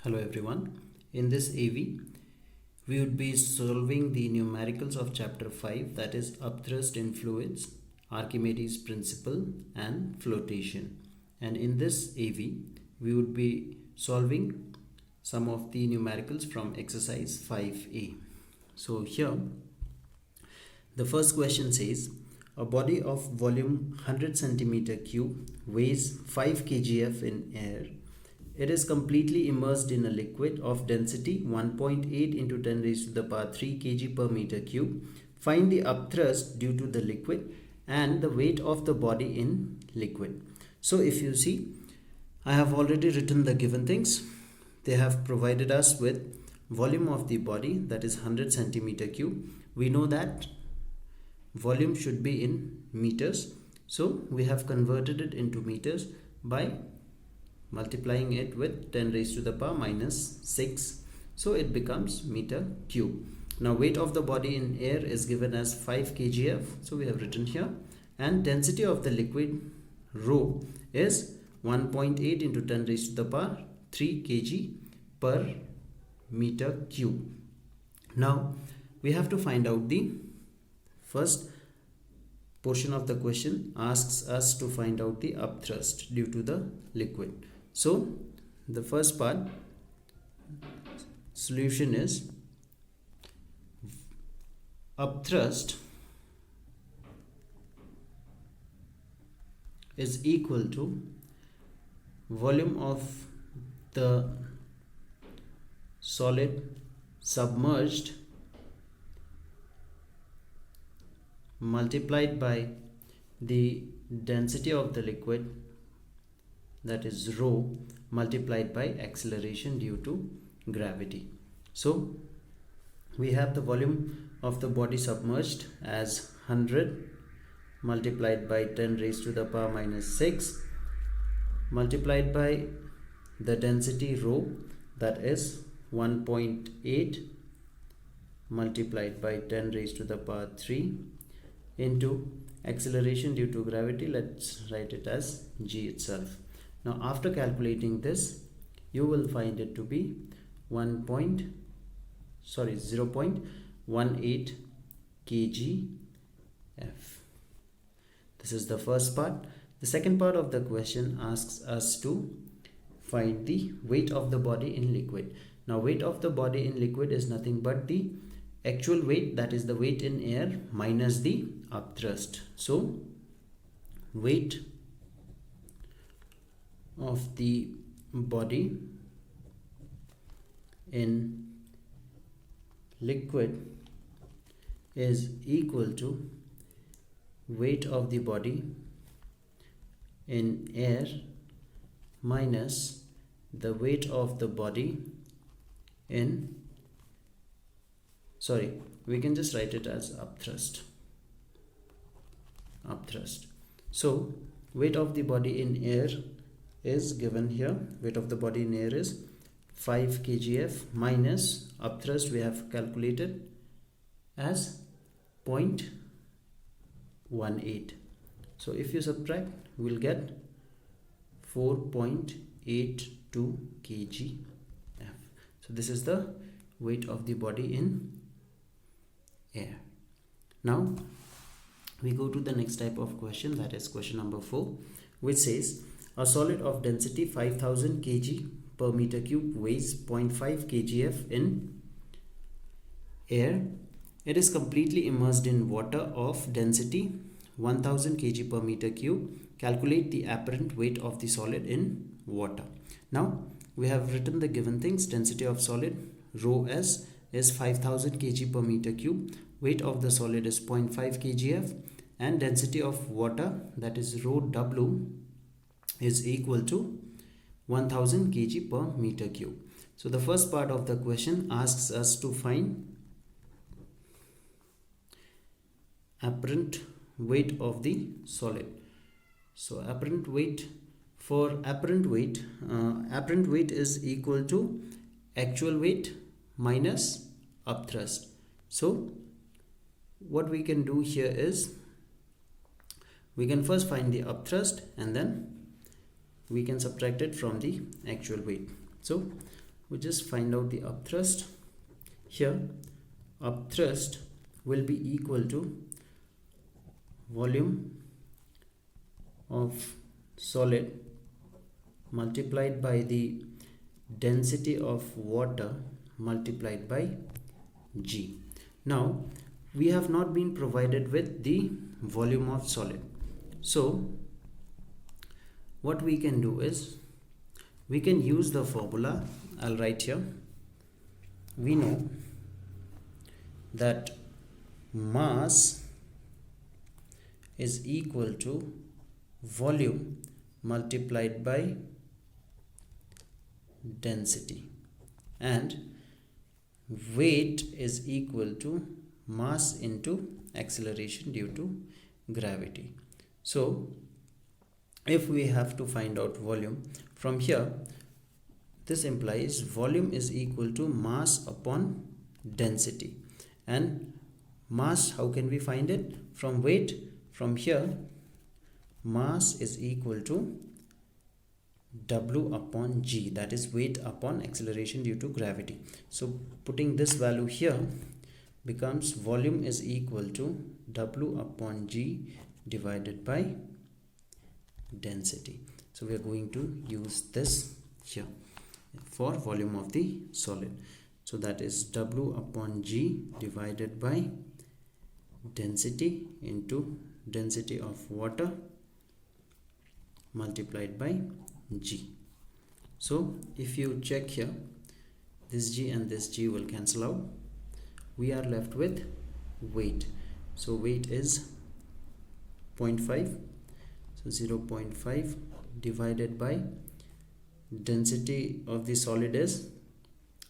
Hello everyone. In this AV, we would be solving the numericals of chapter 5, that is Upthrust in fluids, Archimedes principle and floatation. And in this AV, we would be solving some of the numericals from exercise 5A. So here, the first question says, a body of volume 100 centimeter cube weighs 5 kgf in air. It is completely immersed in a liquid of density 1.8 into 10 raised to the power 3 kg per meter cube. Find the upthrust due to the liquid and the weight of the body in liquid. So if you see, I have already written the given things. They have provided us with volume of the body, that is 100 centimeter cube. We know that volume should be in meters. So we have converted it into meters by multiplying it with 10 raised to the power minus 6. So it becomes meter cube. Now weight of the body in air is given as 5 kgf. So we have written here. And density of the liquid rho is 1.8 into 10 raised to the power 3 kg per meter cube. Now we have to find out the first portion of the question asks us to find out the upthrust due to the liquid. So the first part solution is upthrust is equal to volume of the solid submerged multiplied by the density of the liquid, that is rho, multiplied by acceleration due to gravity. So we have the volume of the body submerged as 100 multiplied by 10 raised to the power minus 6 multiplied by the density rho, that is 1.8 multiplied by 10 raised to the power 3 into acceleration due to gravity. Let's write it as g itself. Now after calculating this, you will find it to be 0.18 kgf. This is the first part. The second part of the question asks us to find the weight of the body in liquid. Now weight of the body in liquid is nothing but the actual weight, that is the weight in air minus the upthrust. So weight of the body in liquid is equal to weight of the body in air minus the weight of the body in, we can just write it as upthrust. So weight of the body in air is given here. Weight of the body in air is 5 kgf minus upthrust we have calculated as 0.18. So if you subtract, we will get 4.82 kgf. So this is the weight of the body in air. Now we go to the next type of question, that is question number 4, which says a solid of density 5000 kg per meter cube weighs 0.5 kgf in air. It is completely immersed in water of density 1000 kg per meter cube. Calculate the apparent weight of the solid in water. Now we have written the given things. Density of solid rho s is 5000 kg per meter cube. Weight of the solid is 0.5 kgf and density of water, that is rho w, is equal to 1000 kg per meter cube. So the first part of the question asks us to find apparent weight of the solid. So apparent weight is equal to actual weight minus upthrust. So what we can do here is we can first find the upthrust and then we can subtract it from the actual weight. So we just find out the upthrust. Here upthrust will be equal to volume of solid multiplied by the density of water multiplied by G. Now we have not been provided with the volume of solid, so what we can do is we can use the formula. I'll write here. We know that mass is equal to volume multiplied by density, and weight is equal to mass into acceleration due to gravity. So if we have to find out volume from here, this implies volume is equal to mass upon density. And mass, how can we find it? From weight. From here, mass is equal to W upon G, that is weight upon acceleration due to gravity. So putting this value here becomes volume is equal to W upon G divided by density. So we are going to use this here for volume of the solid. So that is W upon G divided by density into density of water multiplied by G. So if you check here, this G and this G will cancel out. We are left with weight. So weight is 0.5. So 0.5 divided by density of the solid is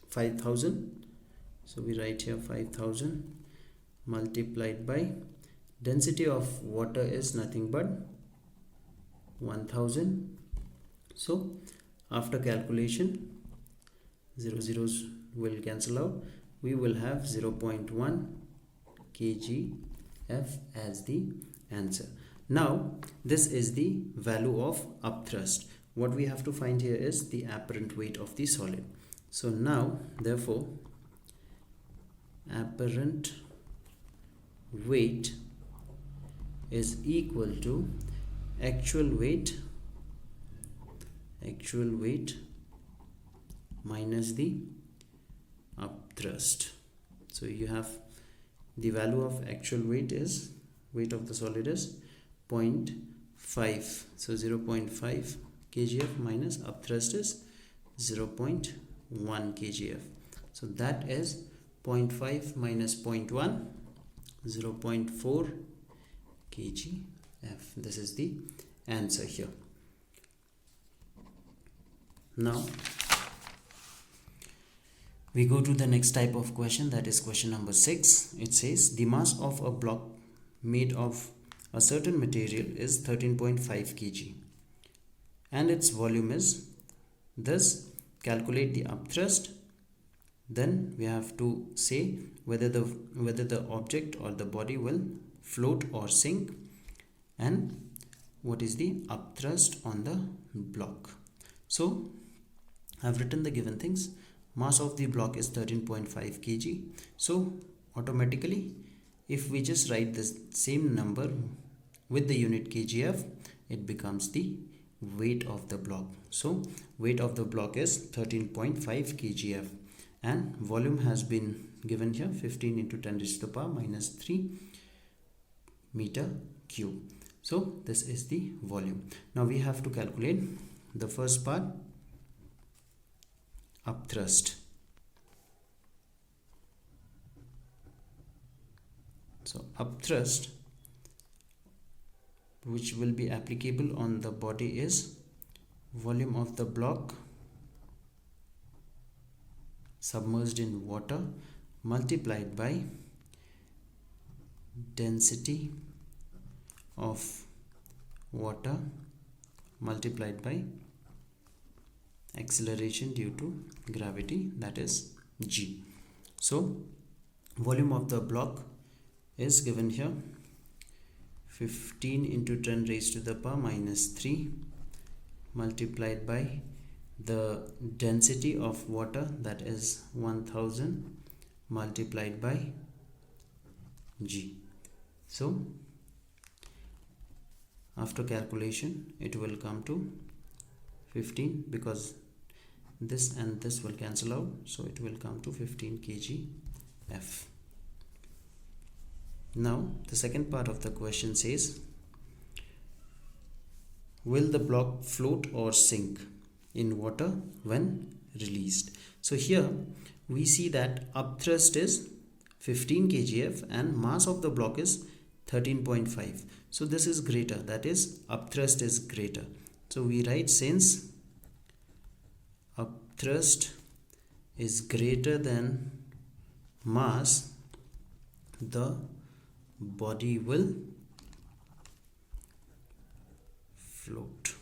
5000. So we write here 5000 multiplied by density of water is nothing but 1000. So after calculation, 0 zeros will cancel out. We will have 0.1 kgf as the answer. Now this is the value of upthrust. What we have to find here is the apparent weight of the solid. So now therefore apparent weight is equal to actual weight minus the upthrust. So you have the value of actual weight is, weight of the solid is 0.5. So 0.5 kgf minus upthrust is 0.1 kgf. So that is 0.5 minus 0.1, 0.4 kgf. This is the answer here. Now we go to the next type of question, that is question number 6. It says the mass of a block made of a certain material is 13.5 kg and its volume is this. Calculate the upthrust. Then we have to say whether the object or the body will float or sink, and what is the upthrust on the block. So I've written the given things. Mass of the block is 13.5 kg. So automatically if we just write this same number with the unit kgf, it becomes the weight of the block. So weight of the block is 13.5 kgf and volume has been given here 15 into 10 raised to the power minus 3 meter cube. So this is the volume. Now we have to calculate the first part, upthrust. So upthrust which will be applicable on the body is volume of the block submerged in water multiplied by density of water multiplied by acceleration due to gravity, that is G. So volume of the block is given here 15 into 10 raised to the power minus 3 multiplied by the density of water, that is 1000 multiplied by G. So after calculation it will come to 15, because this and this will cancel out, so it will come to 15 kgf. Now the second part of the question says, will the block float or sink in water when released? So here we see that upthrust is 15 kgf and mass of the block is 13.5. So this is greater, that is upthrust is greater. So we write, since upthrust is greater than mass, the body will float.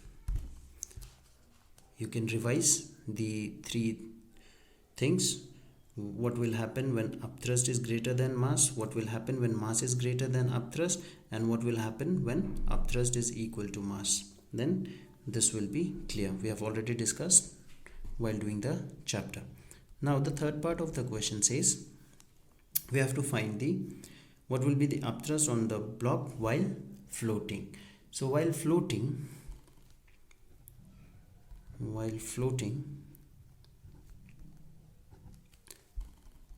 You can revise the three things. What will happen when upthrust is greater than mass, what will happen when mass is greater than upthrust, and what will happen when upthrust is equal to mass. Then this will be clear. We have already discussed while doing the chapter. Now the third part of the question says, we have to find what will be the upthrust on the block while floating. So while floating,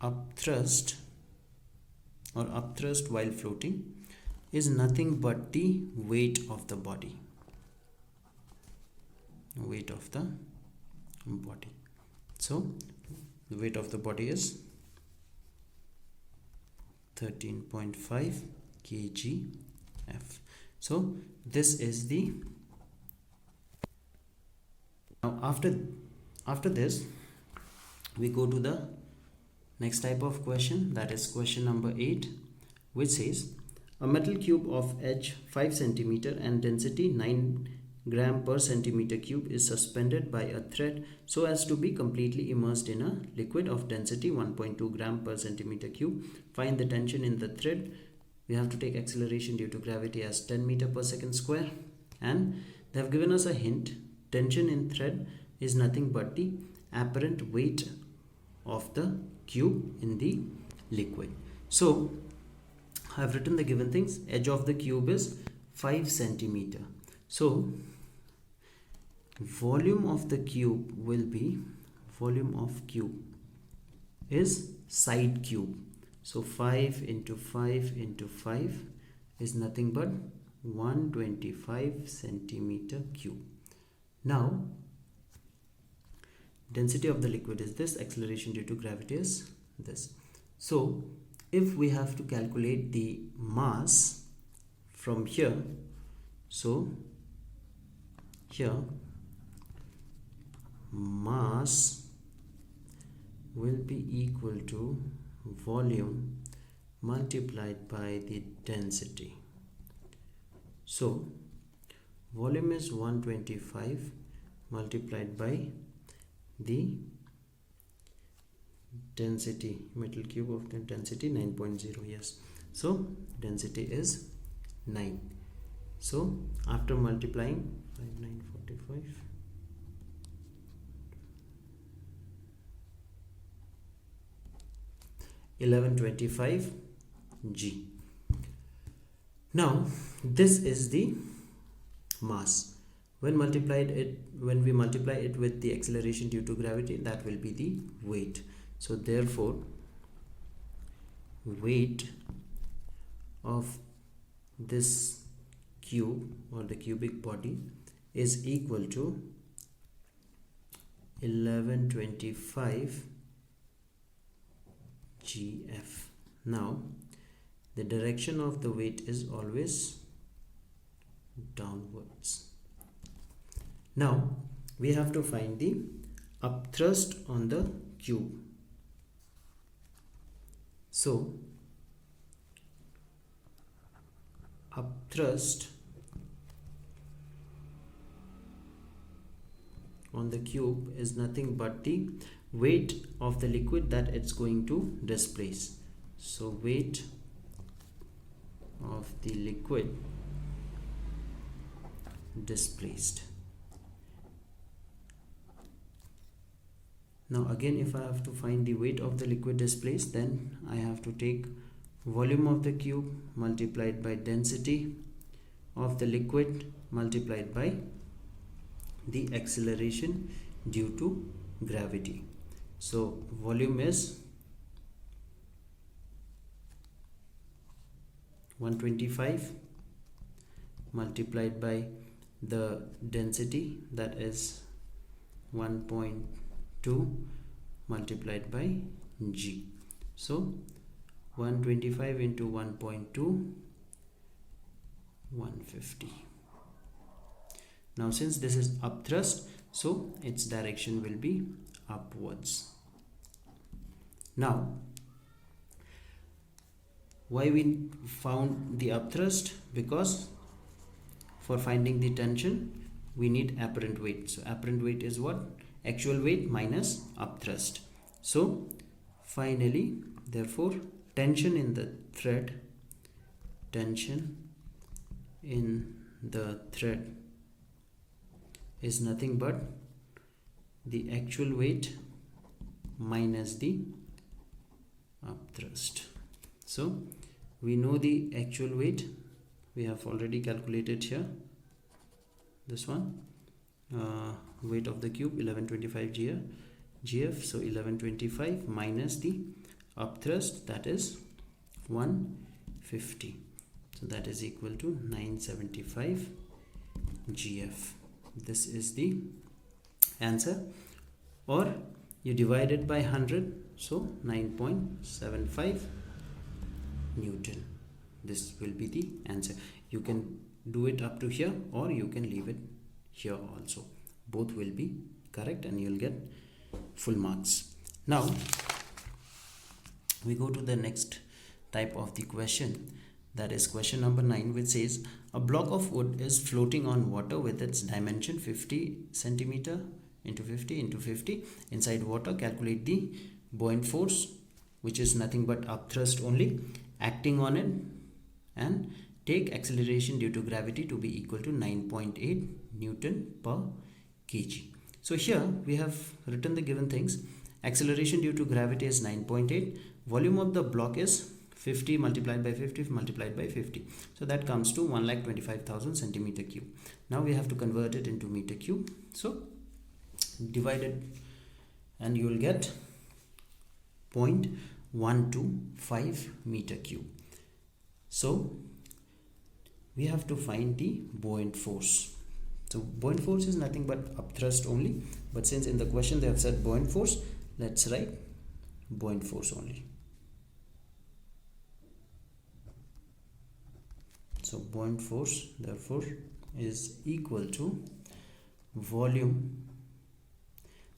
upthrust while floating is nothing but the weight of the body. So the weight of the body is 13.5 kgf. So this is the, now after this we go to the next type of question, that is question number 8, which says, a metal cube of edge 5 cm and density 9 gram per centimeter cube is suspended by a thread so as to be completely immersed in a liquid of density 1.2 gram per centimeter cube. Find the tension in the thread. We have to take acceleration due to gravity as 10 meter per second square, and they have given us a hint. Tension in thread is nothing but the apparent weight of the cube in the liquid. So I have written the given things. Edge of the cube is 5 centimeter. So volume of the cube will be, volume of cube is side cube. So 5 into 5 into 5 is nothing but 125 centimeter cube. Now density of the liquid is this, acceleration due to gravity is this. So if we have to calculate the mass from here, so here mass will be equal to volume multiplied by the density. So volume is 125 multiplied by the density, metal cube of the density 9.0. yes, so density is 9. So after multiplying 945 1125 G. Now this is the mass. When we multiply it with the acceleration due to gravity, that will be the weight. So therefore weight of this cube or the cubic body is equal to 1125 GF. Now the direction of the weight is always downwards. Now we have to find the upthrust on the cube. So upthrust on the cube is nothing but the weight of the liquid that it's going to displace. So weight of the liquid displaced Now again, if I have to find the weight of the liquid displaced, then I have to take volume of the cube multiplied by density of the liquid multiplied by the acceleration due to gravity. So volume is 125 multiplied by the density, that is 1.2 multiplied by g. So 125 into 1.2, 150. Now since this is upthrust, so its direction will be upwards. Now why we found the upthrust? Because for finding the tension we need apparent weight. So apparent weight is what? Actual weight minus upthrust. So finally, therefore, tension in the thread is nothing but the actual weight minus the upthrust. So we know the actual weight, we have already calculated here, this one, weight of the cube 1125 GF. So 1125 minus the upthrust, that is 150. So that is equal to 975 GF. This is the answer. Or you divide it by 100, so 9.75 Newton. This will be the answer. You can do it up to here or you can leave it here also. Both will be correct and you'll get full marks. Now we go to the next type of the question, that is question number 9, which says a block of wood is floating on water with its dimension 50 centimeter into 50 into 50 inside water. Calculate the buoyant force, which is nothing but upthrust only, acting on it, and take acceleration due to gravity to be equal to 9.8 Newton per kg. So here we have written the given things. Acceleration due to gravity is 9.8. Volume of the block is 50 multiplied by 50 multiplied by 50. So that comes to 1,25,000 centimeter cube. Now we have to convert it into meter cube. So divide it and you will get 0.125 meter cube. So we have to find the buoyant force. So buoyant force is nothing but upthrust only, but since in the question they have said buoyant force, let's write buoyant force only. So buoyant force therefore is equal to volume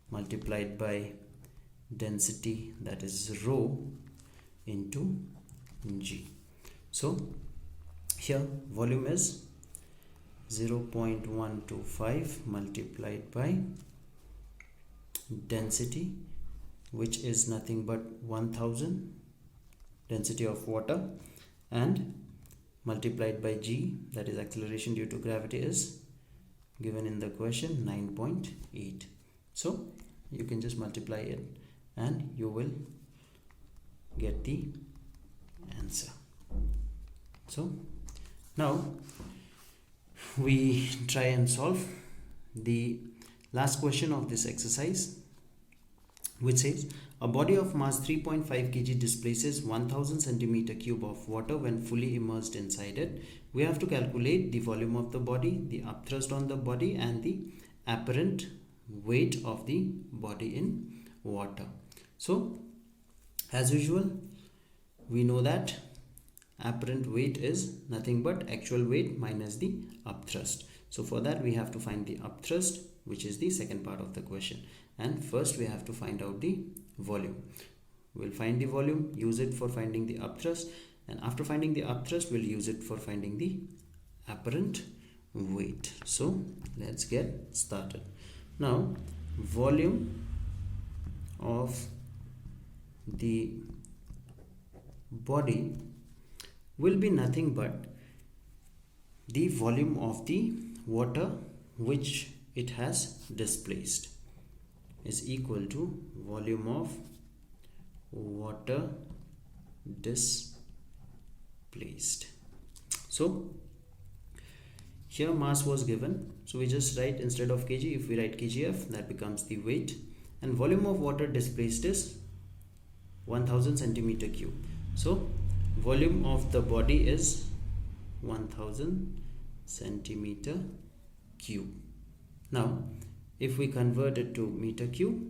multiplied by density, that is rho, into g. So here volume is 0.125 multiplied by density, which is nothing but 1000 density of water, and multiplied by g, that is acceleration due to gravity, is given in the question 9.8. So you can just multiply it and you will get the answer. So now we try and solve the last question of this exercise, which says a body of mass 3.5 kg displaces 1000 centimeter cube of water when fully immersed inside it. We have to calculate the volume of the body, the upthrust on the body, and the apparent weight of the body in water. So as usual, we know that apparent weight is nothing but actual weight minus the upthrust. So for that we have to find the upthrust, which is the second part of the question, and first we have to find out the volume. We'll find the volume, use it for finding the upthrust, and after finding the upthrust we'll use it for finding the apparent weight. So let's get started. Now volume of the body will be nothing but the volume of the water which it has displaced is equal to volume of water displaced. So here mass was given, so we just write, instead of kg, if we write kgf, that becomes the weight, and volume of water displaced is 1000 centimeter cube. So volume of the body is 1000 centimeter cube. Now if we convert it to meter cube,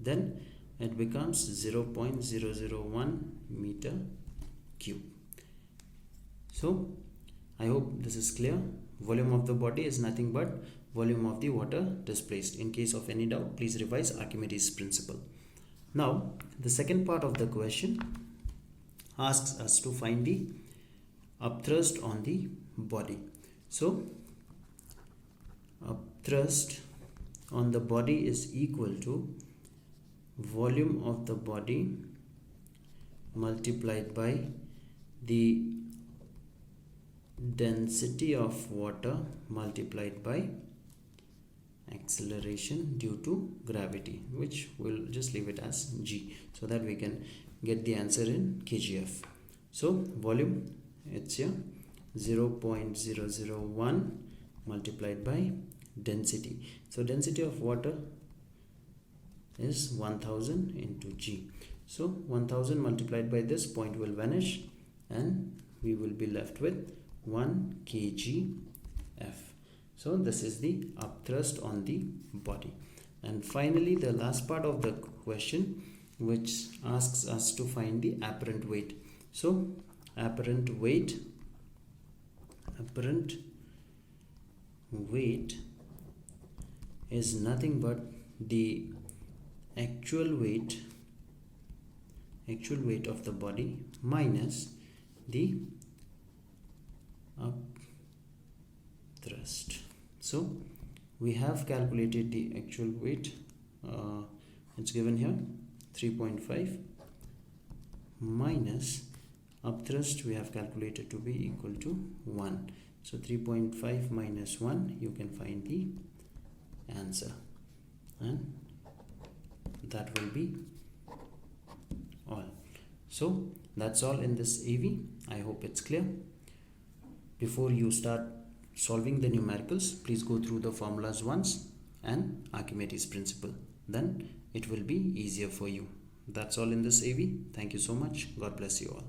then it becomes 0.001 meter cube. So I hope this is clear. Volume of the body is nothing but volume of the water displaced. In case of any doubt, please revise Archimedes principle. Now the second part of the question asks us to find the upthrust on the body. So upthrust on the body is equal to volume of the body multiplied by the density of water multiplied by acceleration due to gravity, which we'll just leave it as g, so that we can get the answer in kgf. So volume, it's here 0.001 multiplied by density. So density of water is 1000 into g. So 1000 multiplied by this, point will vanish and we will be left with 1 kgf. So this is the upthrust on the body. And finally the last part of the question, which asks us to find the apparent weight. So apparent weight is nothing but the actual weight of the body minus the upthrust. So we have calculated the actual weight, it's given here 3.5 minus upthrust we have calculated to be equal to 1. So 3.5 minus 1, you can find the answer, and that will be all. So that's all in this AV. I hope it's clear. Before you start solving the numericals, please go through the formulas once and Archimedes principle. Then it will be easier for you. That's all in this AV. Thank you so much. God bless you all.